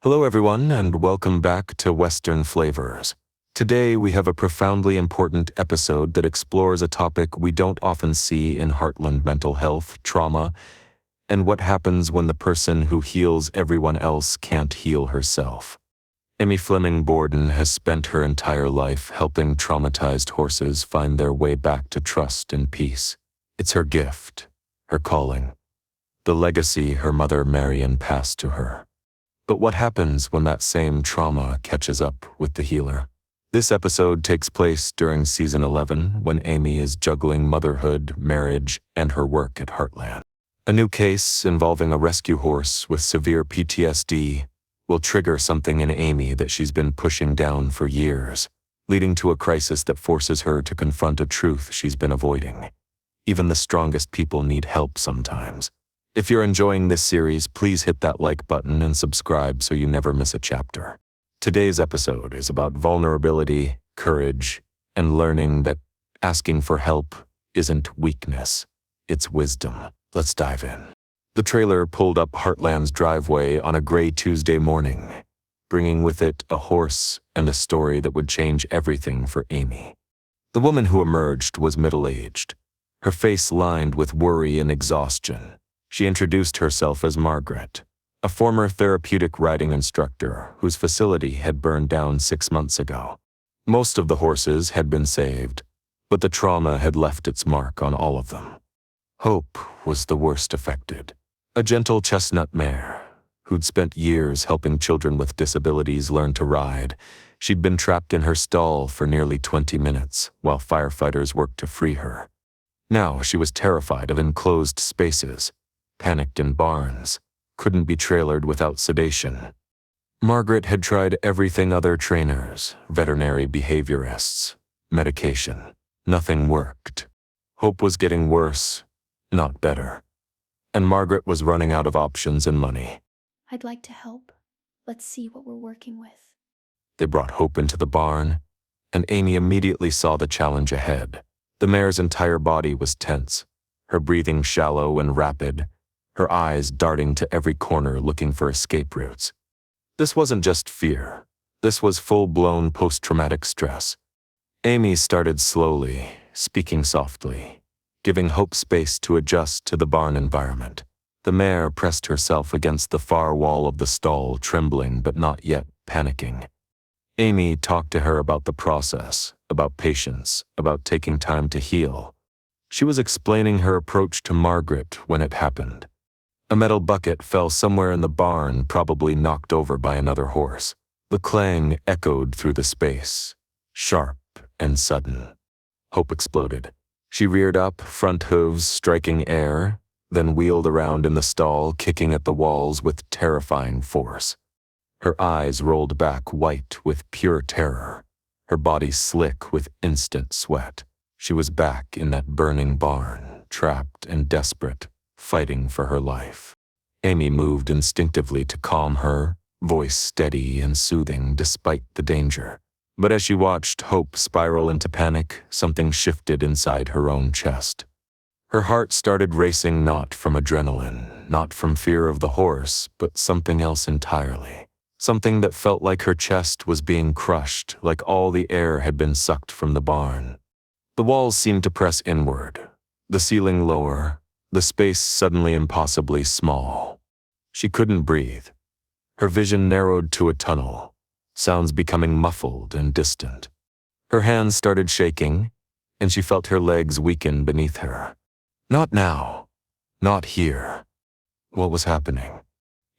Hello everyone, and welcome back to Western Flavors. Today we have a profoundly important episode that explores a topic we don't often see in Heartland mental health, trauma, and what happens when the person who heals everyone else can't heal herself. Amy Fleming Borden has spent her entire life helping traumatized horses find their way back to trust and peace. It's her gift, her calling, the legacy her mother Marion passed to her. But what happens when that same trauma catches up with the healer? This episode takes place during season 11 when Amy is juggling motherhood, marriage, and her work at Heartland. A new case involving a rescue horse with severe PTSD will trigger something in Amy that she's been pushing down for years, leading to a crisis that forces her to confront a truth she's been avoiding. Even the strongest people need help sometimes. If you're enjoying this series, please hit that like button and subscribe so you never miss a chapter. Today's episode is about vulnerability, courage, and learning that asking for help isn't weakness, it's wisdom. Let's dive in. The trailer pulled up Heartland's driveway on a gray Tuesday morning, bringing with it a horse and a story that would change everything for Amy. The woman who emerged was middle-aged, her face lined with worry and exhaustion. She introduced herself as Margaret, a former therapeutic riding instructor whose facility had burned down 6 months ago. Most of the horses had been saved, but the trauma had left its mark on all of them. Hope was the worst affected, a gentle chestnut mare who'd spent years helping children with disabilities learn to ride. She'd been trapped in her stall for nearly 20 minutes while firefighters worked to free her. Now she was terrified of enclosed spaces, panicked in barns, couldn't be trailered without sedation. Margaret had tried everything: other trainers, veterinary behaviorists, medication. Nothing worked. Hope was getting worse, not better. And Margaret was running out of options and money. I'd like to help. Let's see what we're working with. They brought Hope into the barn, and Amy immediately saw the challenge ahead. The mare's entire body was tense, her breathing shallow and rapid, her eyes darting to every corner looking for escape routes. This wasn't just fear. This was full-blown post-traumatic stress. Amy started slowly, speaking softly, giving Hope space to adjust to the barn environment. The mare pressed herself against the far wall of the stall, trembling but not yet panicking. Amy talked to her about the process, about patience, about taking time to heal. She was explaining her approach to Margaret when it happened. A metal bucket fell somewhere in the barn, probably knocked over by another horse. The clang echoed through the space, sharp and sudden. Hope exploded. She reared up, front hooves striking air, then wheeled around in the stall, kicking at the walls with terrifying force. Her eyes rolled back white with pure terror, her body slick with instant sweat. She was back in that burning barn, trapped and desperate, fighting for her life. Amy moved instinctively to calm her, voice steady and soothing despite the danger. But as she watched Hope spiral into panic, something shifted inside her own chest. Her heart started racing, not from adrenaline, not from fear of the horse, but something else entirely. Something that felt like her chest was being crushed, like all the air had been sucked from the barn. The walls seemed to press inward, the ceiling lower, the space suddenly impossibly small. She couldn't breathe. Her vision narrowed to a tunnel, sounds becoming muffled and distant. Her hands started shaking, and she felt her legs weaken beneath her. Not now. Not here. What was happening?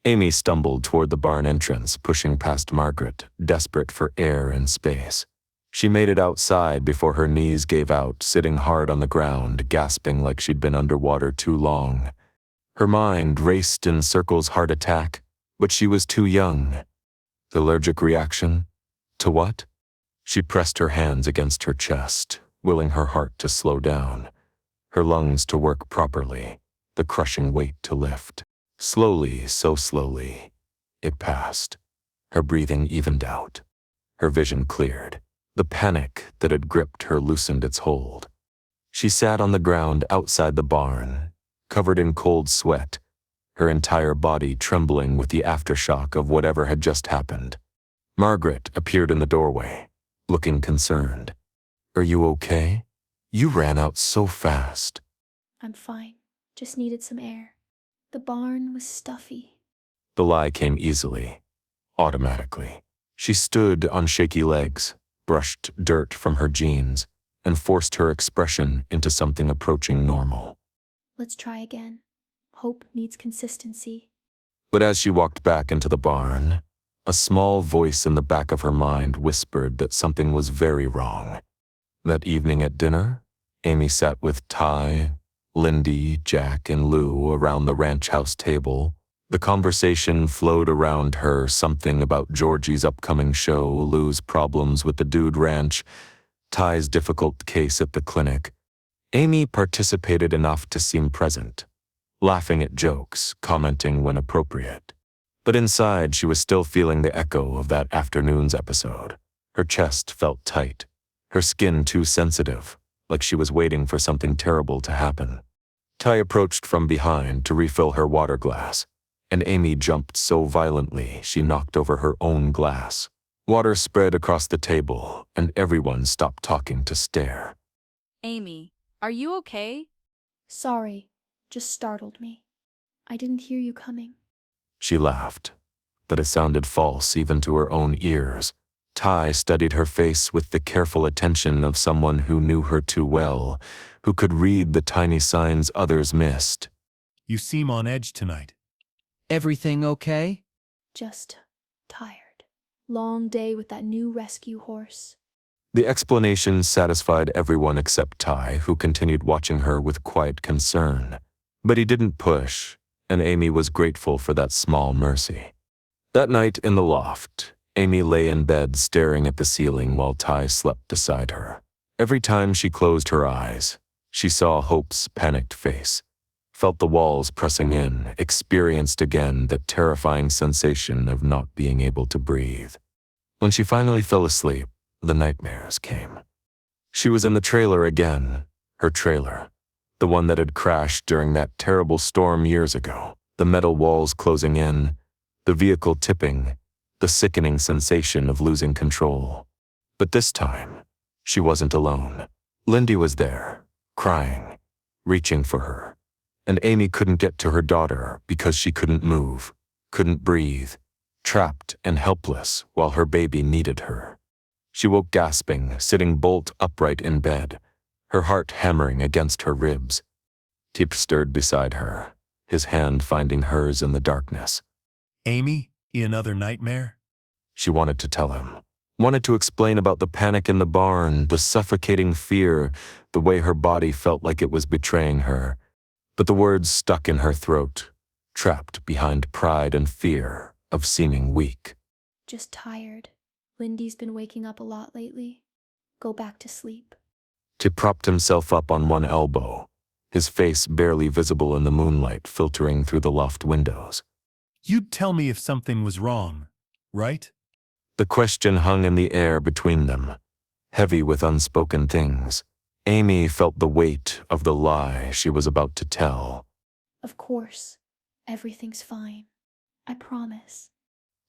Amy stumbled toward the barn entrance, pushing past Margaret, desperate for air and space. She made it outside before her knees gave out, sitting hard on the ground, gasping like she'd been underwater too long. Her mind raced in circles. Heart attack, but she was too young. Allergic reaction? To what? She pressed her hands against her chest, willing her heart to slow down, her lungs to work properly, the crushing weight to lift. Slowly, so slowly, it passed. Her breathing evened out. Her vision cleared. The panic that had gripped her loosened its hold. She sat on the ground outside the barn, covered in cold sweat, her entire body trembling with the aftershock of whatever had just happened. Margaret appeared in the doorway, looking concerned. "Are you okay? You ran out so fast." I'm fine. Just needed some air. The barn was stuffy. The lie came easily, automatically. She stood on shaky legs, brushed dirt from her jeans, and forced her expression into something approaching normal. Let's try again. Hope needs consistency. But as she walked back into the barn, a small voice in the back of her mind whispered that something was very wrong. That evening at dinner, Amy sat with Ty, Lindy, Jack, and Lou around the ranch house table. The conversation flowed around her, something about Georgie's upcoming show, Lou's problems with the Dude Ranch, Ty's difficult case at the clinic. Amy participated enough to seem present, laughing at jokes, commenting when appropriate. But inside, she was still feeling the echo of that afternoon's episode. Her chest felt tight, her skin too sensitive, like she was waiting for something terrible to happen. Ty approached from behind to refill her water glass, and Amy jumped so violently she knocked over her own glass. Water spread across the table, and everyone stopped talking to stare. Amy, are you okay? Sorry, just startled me. I didn't hear you coming. She laughed, but it sounded false even to her own ears. Ty studied her face with the careful attention of someone who knew her too well, who could read the tiny signs others missed. You seem on edge tonight. Everything okay? Just tired. Long day with that new rescue horse. The explanation satisfied everyone except Ty, who continued watching her with quiet concern. But he didn't push, and Amy was grateful for that small mercy. That night in the loft, Amy lay in bed staring at the ceiling while Ty slept beside her. Every time she closed her eyes, she saw Hope's panicked face, felt the walls pressing in, experienced again the terrifying sensation of not being able to breathe. When she finally fell asleep, the nightmares came. She was in the trailer again, her trailer, the one that had crashed during that terrible storm years ago, the metal walls closing in, the vehicle tipping, the sickening sensation of losing control. But this time, she wasn't alone. Lindy was there, crying, reaching for her. And Amy couldn't get to her daughter because she couldn't move, couldn't breathe, trapped and helpless while her baby needed her. She woke gasping, sitting bolt upright in bed, her heart hammering against her ribs. Tip stirred beside her, his hand finding hers in the darkness. Amy, another nightmare? She wanted to tell him, wanted to explain about the panic in the barn, the suffocating fear, the way her body felt like it was betraying her. But the words stuck in her throat, trapped behind pride and fear of seeming weak. Just tired. Lindy's been waking up a lot lately. Go back to sleep. Tip propped himself up on one elbow, his face barely visible in the moonlight filtering through the loft windows. You'd tell me if something was wrong, right? The question hung in the air between them, heavy with unspoken things. Amy felt the weight of the lie she was about to tell. Of course. Everything's fine. I promise.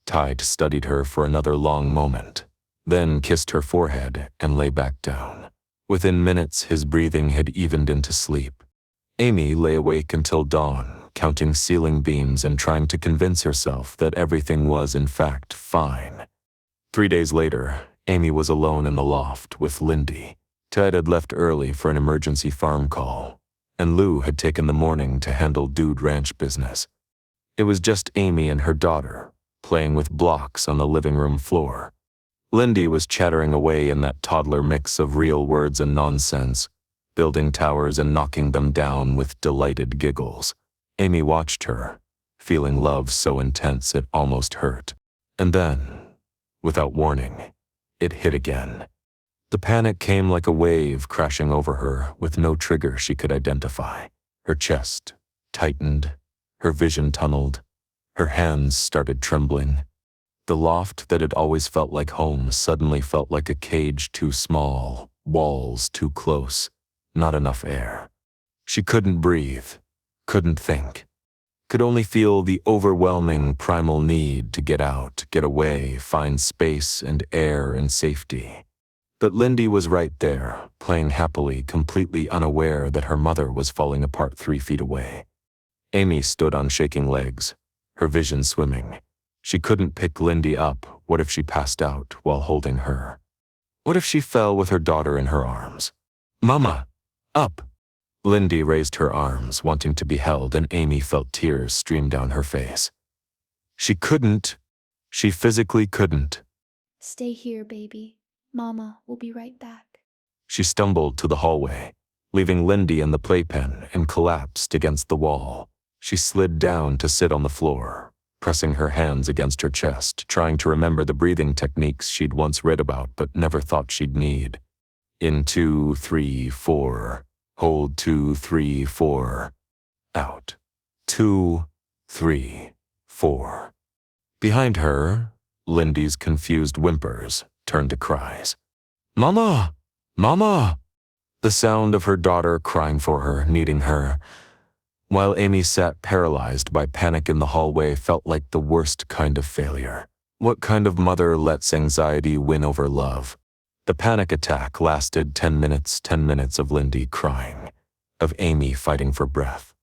Ty studied her for another long moment, then kissed her forehead and lay back down. Within minutes, his breathing had evened into sleep. Amy lay awake until dawn, counting ceiling beams and trying to convince herself that everything was, in fact, fine. 3 days later, Amy was alone in the loft with Lindy. Ted had left early for an emergency farm call, and Lou had taken the morning to handle Dude Ranch business. It was just Amy and her daughter, playing with blocks on the living room floor. Lindy was chattering away in that toddler mix of real words and nonsense, building towers and knocking them down with delighted giggles. Amy watched her, feeling love so intense it almost hurt. And then, without warning, it hit again. The panic came like a wave crashing over her with no trigger she could identify. Her chest tightened, her vision tunneled, her hands started trembling. The loft that had always felt like home suddenly felt like a cage too small, walls too close, not enough air. She couldn't breathe, couldn't think, could only feel the overwhelming primal need to get out, get away, find space and air and safety. But Lindy was right there, playing happily, completely unaware that her mother was falling apart 3 feet away. Amy stood on shaking legs, her vision swimming. She couldn't pick Lindy up. What if she passed out while holding her? What if she fell with her daughter in her arms? "Mama, up!" Lindy raised her arms, wanting to be held, and Amy felt tears stream down her face. She couldn't. She physically couldn't. Stay here, baby. Mama will be right back. She stumbled to the hallway, leaving Lindy in the playpen, and collapsed against the wall. She slid down to sit on the floor, pressing her hands against her chest, trying to remember the breathing techniques she'd once read about but never thought she'd need. In 2, 3, 4. Hold 2, 3, 4. Out. 2, 3, 4. Behind her, Lindy's confused whimpers turned to cries. "Mama! Mama!" The sound of her daughter crying for her, needing her. While Amy sat paralyzed by panic in the hallway, felt like the worst kind of failure. What kind of mother lets anxiety win over love? The panic attack lasted 10 minutes, 10 minutes of Lindy crying, of Amy fighting for breath,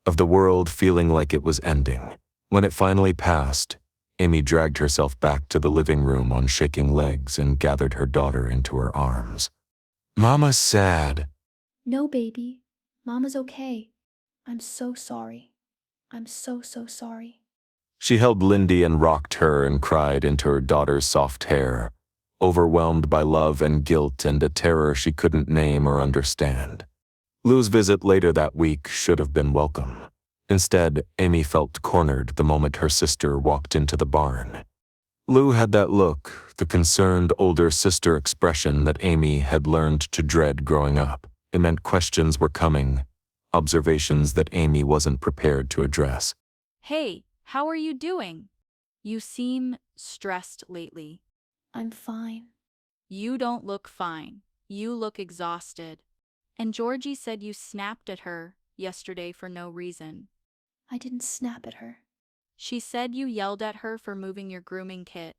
of the world feeling like it was ending. When it finally passed, Amy dragged herself back to the living room on shaking legs and gathered her daughter into her arms. "Mama's sad." No, baby. Mama's okay. I'm so sorry. I'm so sorry. She held Lindy and rocked her and cried into her daughter's soft hair, overwhelmed by love and guilt and a terror she couldn't name or understand. Lou's visit later that week should have been welcome. Instead, Amy felt cornered the moment her sister walked into the barn. Lou had that look, the concerned older sister expression that Amy had learned to dread growing up. It meant questions were coming, observations that Amy wasn't prepared to address. Hey, how are you doing? You seem stressed lately. I'm fine. You don't look fine. You look exhausted. And Georgie said you snapped at her yesterday for no reason. I didn't snap at her. She said you yelled at her for moving your grooming kit.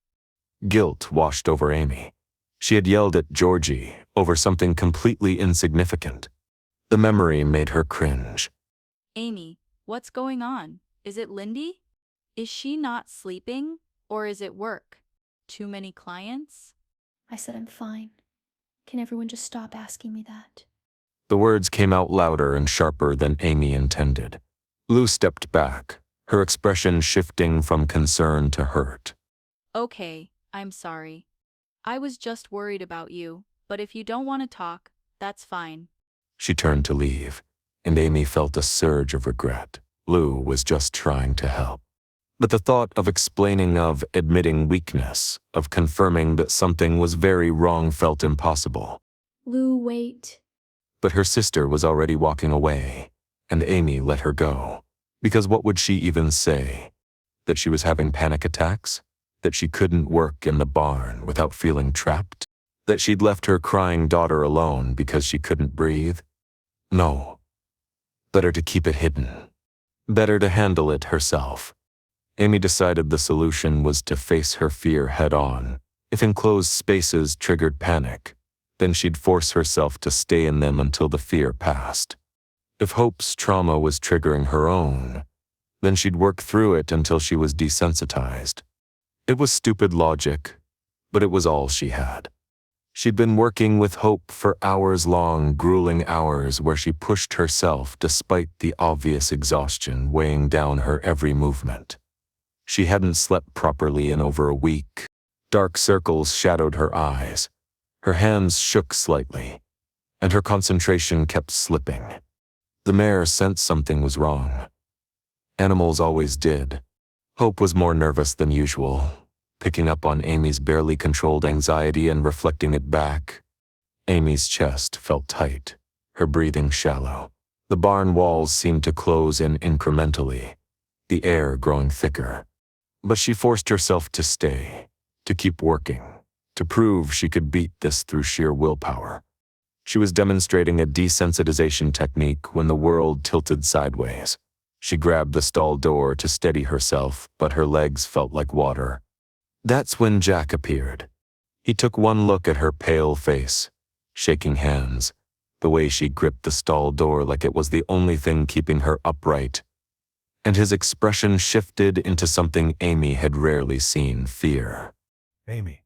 Guilt washed over Amy. She had yelled at Georgie over something completely insignificant. The memory made her cringe. Amy, what's going on? Is it Lindy? Is she not sleeping? Or is it work? Too many clients? I said I'm fine. Can everyone just stop asking me that? The words came out louder and sharper than Amy intended. Lou stepped back, her expression shifting from concern to hurt. Okay, I'm sorry. I was just worried about you, but if you don't want to talk, that's fine. She turned to leave, and Amy felt a surge of regret. Lou was just trying to help. But the thought of explaining, of admitting weakness, of confirming that something was very wrong felt impossible. Lou, wait. But her sister was already walking away, and Amy let her go. Because what would she even say? That she was having panic attacks? That she couldn't work in the barn without feeling trapped? That she'd left her crying daughter alone because she couldn't breathe? No. Better to keep it hidden. Better to handle it herself. Amy decided the solution was to face her fear head-on. If enclosed spaces triggered panic, then she'd force herself to stay in them until the fear passed. If Hope's trauma was triggering her own, then she'd work through it until she was desensitized. It was stupid logic, but it was all she had. She'd been working with Hope for hours-long, grueling hours where she pushed herself despite the obvious exhaustion weighing down her every movement. She hadn't slept properly in over a week. Dark circles shadowed her eyes. Her hands shook slightly, and her concentration kept slipping. The mare sensed something was wrong. Animals always did. Hope was more nervous than usual, picking up on Amy's barely controlled anxiety and reflecting it back. Amy's chest felt tight, her breathing shallow. The barn walls seemed to close in incrementally, the air growing thicker. But she forced herself to stay, to keep working, to prove she could beat this through sheer willpower. She was demonstrating a desensitization technique when the world tilted sideways. She grabbed the stall door to steady herself, but her legs felt like water. That's when Jack appeared. He took one look at her pale face, shaking hands, the way she gripped the stall door like it was the only thing keeping her upright. And his expression shifted into something Amy had rarely seen: fear. Amy,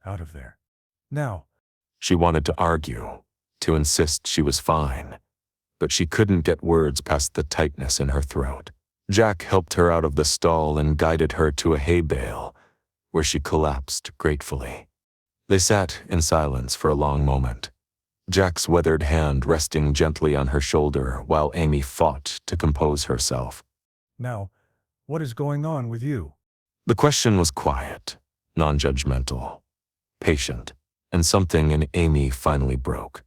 out of there. Now. She wanted to argue, to insist she was fine, but she couldn't get words past the tightness in her throat. Jack helped her out of the stall and guided her to a hay bale, where she collapsed gratefully. They sat in silence for a long moment, Jack's weathered hand resting gently on her shoulder while Amy fought to compose herself. Now, what is going on with you? The question was quiet, non-judgmental, patient, and something in Amy finally broke.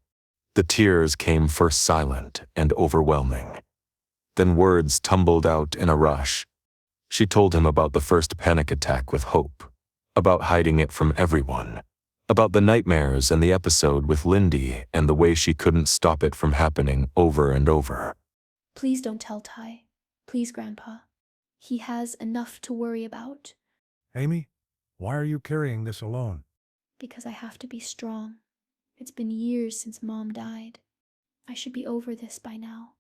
The tears came first silent and overwhelming. Then words tumbled out in a rush. She told him about the first panic attack with Hope, about hiding it from everyone, about the nightmares and the episode with Lindy and the way she couldn't stop it from happening over and over. Please don't tell Ty. Please, Grandpa. He has enough to worry about. Amy, why are you carrying this alone? Because I have to be strong. It's been years since Mom died. I should be over this by now.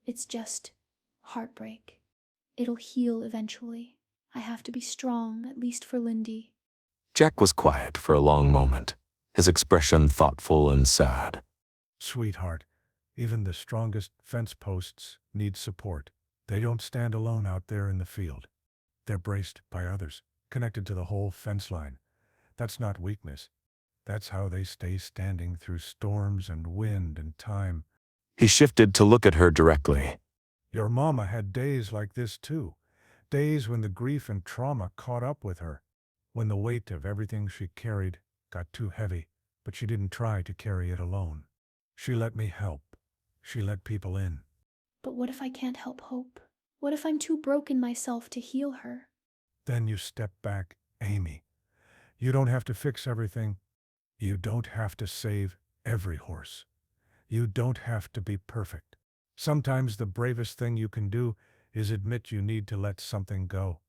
It's just heartbreak. It'll heal eventually. I have to be strong, at least for Lindy. Jack was quiet for a long moment, his expression thoughtful and sad. Sweetheart, even the strongest fence posts need support. They don't stand alone out there in the field. They're braced by others, connected to the whole fence line. That's not weakness. That's how they stay standing through storms and wind and time. He shifted to look at her directly. Your mama had days like this too. Days when the grief and trauma caught up with her. When the weight of everything she carried got too heavy, but she didn't try to carry it alone. She let me help. She let people in. But what if I can't help Hope? What if I'm too broken myself to heal her? Then you step back, Amy. You don't have to fix everything. You don't have to save every horse. You don't have to be perfect. Sometimes the bravest thing you can do is admit you need to let something go.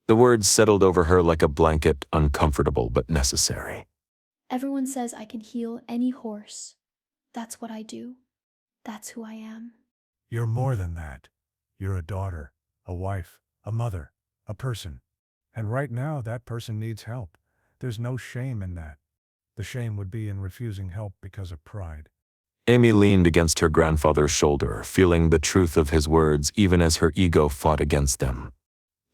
The words settled over her like a blanket, uncomfortable but necessary. Everyone says I can heal any horse. That's what I do. That's who I am. You're more than that. You're a daughter, a wife, a mother, a person. And right now that person needs help. There's no shame in that. The shame would be in refusing help because of pride. Amy leaned against her grandfather's shoulder, feeling the truth of his words even as her ego fought against them.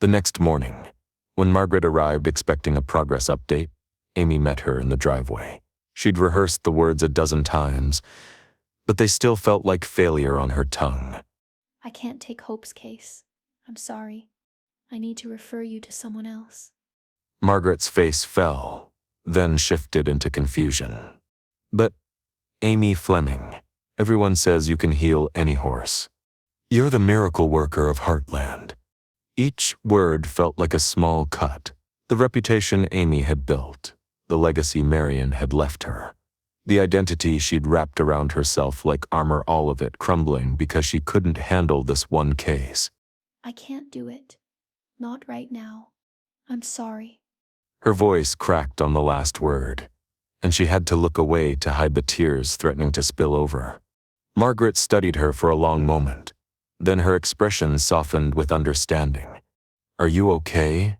The next morning, when Margaret arrived expecting a progress update, Amy met her in the driveway. She'd rehearsed the words a dozen times, but they still felt like failure on her tongue. I can't take Hope's case. I'm sorry. I need to refer you to someone else. Margaret's face fell, then shifted into confusion. But Amy Fleming, everyone says you can heal any horse. You're the miracle worker of Heartland. Each word felt like a small cut. The reputation Amy had built, the legacy Marion had left her, the identity she'd wrapped around herself like armor, all of it crumbling because she couldn't handle this one case. I can't do it. Not right now. I'm sorry. Her voice cracked on the last word, and she had to look away to hide the tears threatening to spill over. Margaret studied her for a long moment. Then her expression softened with understanding. Are you okay?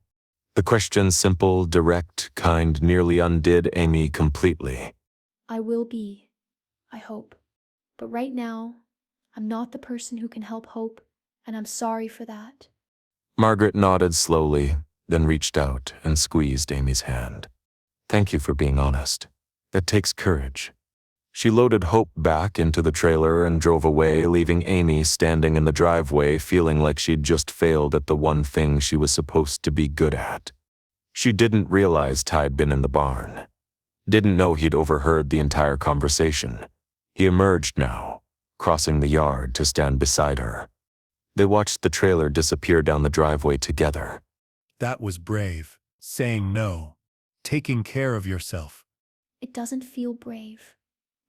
The question, simple, direct, kind, nearly undid Amy completely. I will be. I hope. But right now, I'm not the person who can help Hope, and I'm sorry for that. Margaret nodded slowly, then reached out and squeezed Amy's hand. Thank you for being honest. That takes courage. She loaded Hope back into the trailer and drove away, leaving Amy standing in the driveway feeling like she'd just failed at the one thing she was supposed to be good at. She didn't realize Ty'd been in the barn. Didn't know he'd overheard the entire conversation. He emerged now, crossing the yard to stand beside her. They watched the trailer disappear down the driveway together. That was brave. Saying no. Taking care of yourself. It doesn't feel brave.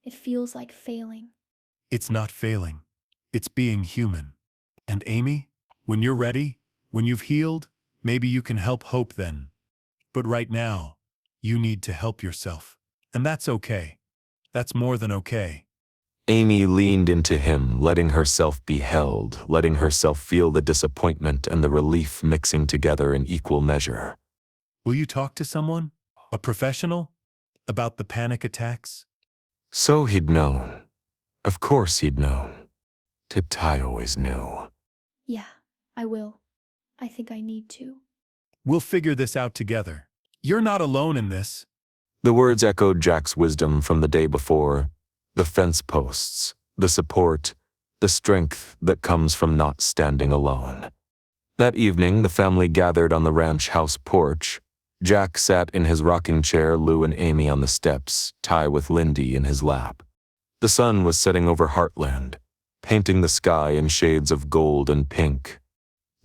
It feels like failing. It's not failing. It's being human. And Amy, When you're ready, when you've healed, maybe you can help Hope then. But right now, you need to help yourself. And that's okay. That's more than okay. Amy leaned into him, letting herself be held, letting herself feel the disappointment and the relief mixing together in equal measure. Will you talk to someone? A professional? About the panic attacks? So he'd known. Of course he'd known. Tip-Ty always knew. Yeah, I will. I think I need to. We'll figure this out together. You're not alone in this. The words echoed Jack's wisdom from the day before. The fence posts, the support, the strength that comes from not standing alone. That evening, the family gathered on the ranch house porch. Jack sat in his rocking chair, Lou and Amy on the steps, Ty with Lindy in his lap. The sun was setting over Heartland, painting the sky in shades of gold and pink.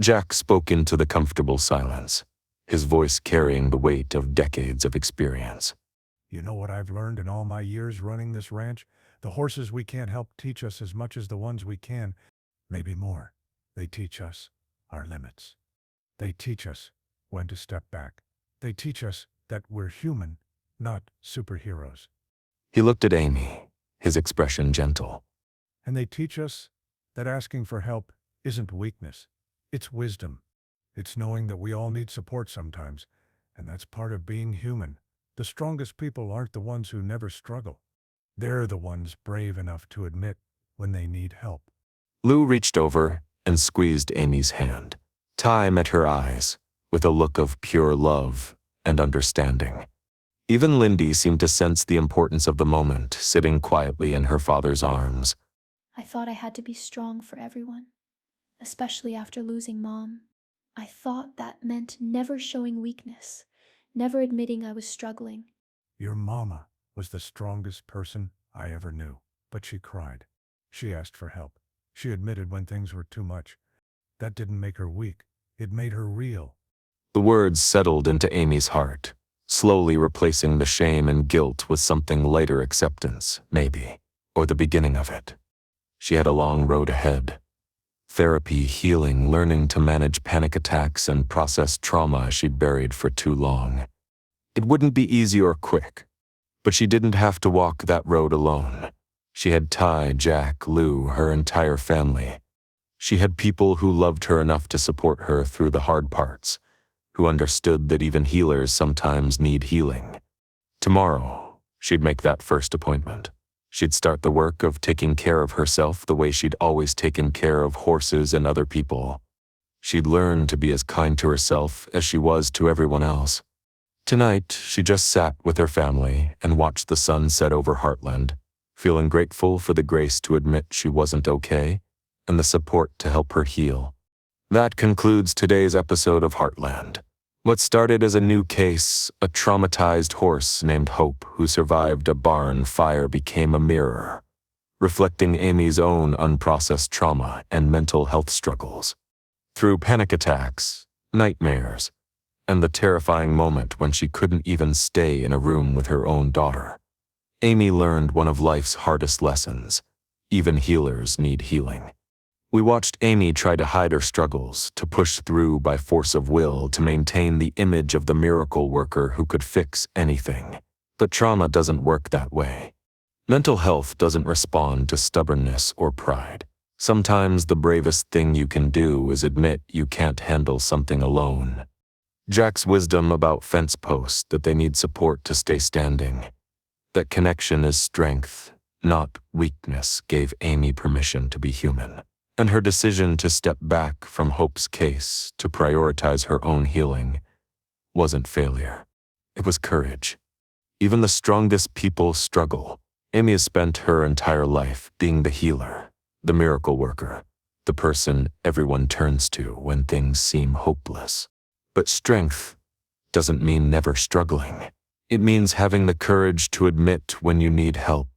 Jack spoke into the comfortable silence, his voice carrying the weight of decades of experience. You know what I've learned in all my years running this ranch? The horses we can't help teach us as much as the ones we can, maybe more. They teach us our limits. They teach us when to step back. They teach us that we're human, not superheroes. He looked at Amy, his expression gentle. And they teach us that asking for help isn't weakness. It's wisdom. It's knowing that we all need support sometimes, and that's part of being human. The strongest people aren't the ones who never struggle. They're the ones brave enough to admit when they need help. Lou reached over and squeezed Amy's hand. Ty met her eyes with a look of pure love and understanding. Even Lindy seemed to sense the importance of the moment, sitting quietly in her father's arms. I thought I had to be strong for everyone, especially after losing Mom. I thought that meant never showing weakness, never admitting I was struggling. Your mama was the strongest person I ever knew, but she cried. She asked for help. She admitted when things were too much. That didn't make her weak. It made her real. The words settled into Amy's heart, slowly replacing the shame and guilt with something lighter, acceptance, maybe, or the beginning of it. She had a long road ahead. Therapy, healing, learning to manage panic attacks and process trauma she'd buried for too long. It wouldn't be easy or quick, but she didn't have to walk that road alone. She had Ty, Jack, Lou, her entire family. She had people who loved her enough to support her through the hard parts, who understood that even healers sometimes need healing. Tomorrow, she'd make that first appointment. She'd start the work of taking care of herself the way she'd always taken care of horses and other people. She'd learn to be as kind to herself as she was to everyone else. Tonight, she just sat with her family and watched the sun set over Heartland, feeling grateful for the grace to admit she wasn't okay and the support to help her heal. That concludes today's episode of Heartland. What started as a new case, a traumatized horse named Hope who survived a barn fire, became a mirror, reflecting Amy's own unprocessed trauma and mental health struggles. Through panic attacks, nightmares, and the terrifying moment when she couldn't even stay in a room with her own daughter, Amy learned one of life's hardest lessons. Even healers need healing. We watched Amy try to hide her struggles, to push through by force of will, to maintain the image of the miracle worker who could fix anything. But trauma doesn't work that way. Mental health doesn't respond to stubbornness or pride. Sometimes the bravest thing you can do is admit you can't handle something alone. Jack's wisdom about fence posts, that they need support to stay standing, that connection is strength, not weakness, gave Amy permission to be human. And her decision to step back from Hope's case to prioritize her own healing wasn't failure. It was courage. Even the strongest people struggle. Amy has spent her entire life being the healer, the miracle worker, the person everyone turns to when things seem hopeless. But strength doesn't mean never struggling. It means having the courage to admit when you need help.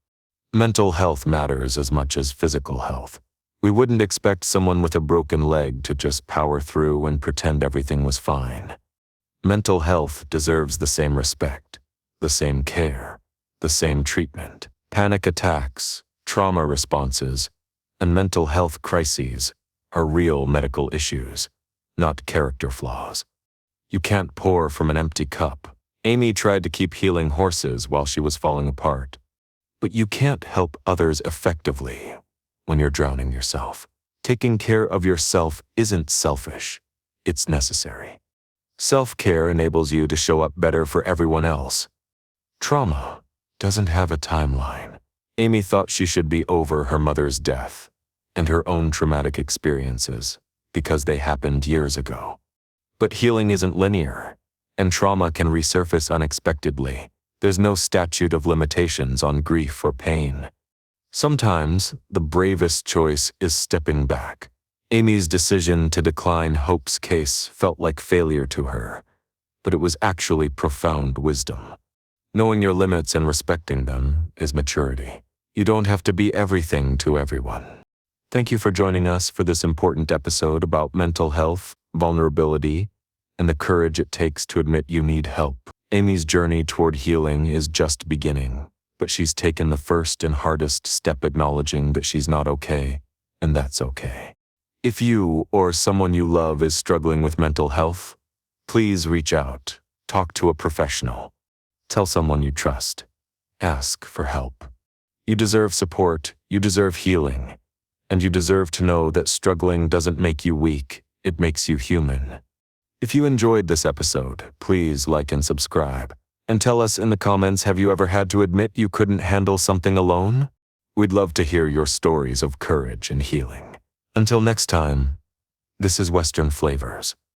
Mental health matters as much as physical health. We wouldn't expect someone with a broken leg to just power through and pretend everything was fine. Mental health deserves the same respect, the same care, the same treatment. Panic attacks, trauma responses, and mental health crises are real medical issues, not character flaws. You can't pour from an empty cup. Amy tried to keep healing horses while she was falling apart. But you can't help others effectively when you're drowning yourself. Taking care of yourself isn't selfish, it's necessary. Self-care enables you to show up better for everyone else. Trauma doesn't have a timeline. Amy thought she should be over her mother's death and her own traumatic experiences because they happened years ago. But healing isn't linear, and trauma can resurface unexpectedly. There's no statute of limitations on grief or pain. Sometimes, the bravest choice is stepping back. Amy's decision to decline Hope's case felt like failure to her, but it was actually profound wisdom. Knowing your limits and respecting them is maturity. You don't have to be everything to everyone. Thank you for joining us for this important episode about mental health, vulnerability, and the courage it takes to admit you need help. Amy's journey toward healing is just beginning, but she's taken the first and hardest step acknowledging that she's not okay, and that's okay. If you or someone you love is struggling with mental health, please reach out, talk to a professional, tell someone you trust, ask for help. You deserve support, you deserve healing, and you deserve to know that struggling doesn't make you weak, it makes you human. If you enjoyed this episode, please like and subscribe. And tell us in the comments, have you ever had to admit you couldn't handle something alone? We'd love to hear your stories of courage and healing. Until next time, this is Western Flavors.